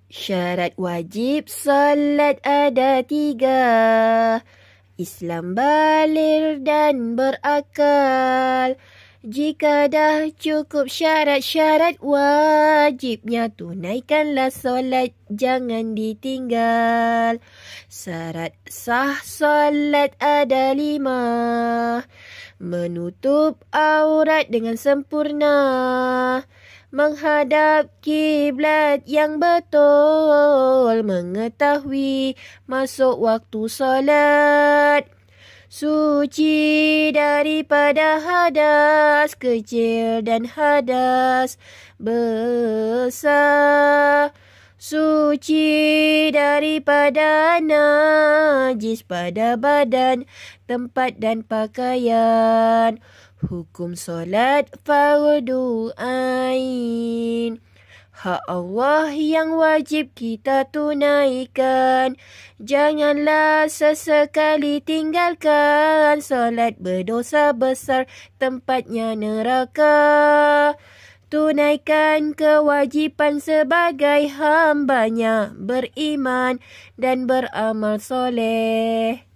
Syarat wajib solat ada 3. Islam baligh dan berakal. Jika dah cukup syarat-syarat wajibnya, tunaikanlah solat, jangan ditinggal. Syarat sah solat ada 5. Menutup aurat dengan sempurna. Menghadap kiblat yang betul. Mengetahui masuk waktu solat. Suci daripada hadas kecil dan hadas besar. Suci daripada najis pada badan, tempat dan pakaian. Hukum solat fardu ain. Hak Allah yang wajib kita tunaikan. Janganlah sesekali tinggalkan. Solat berdosa besar, tempatnya neraka. Tunaikan kewajipan sebagai hambanya, beriman dan beramal soleh.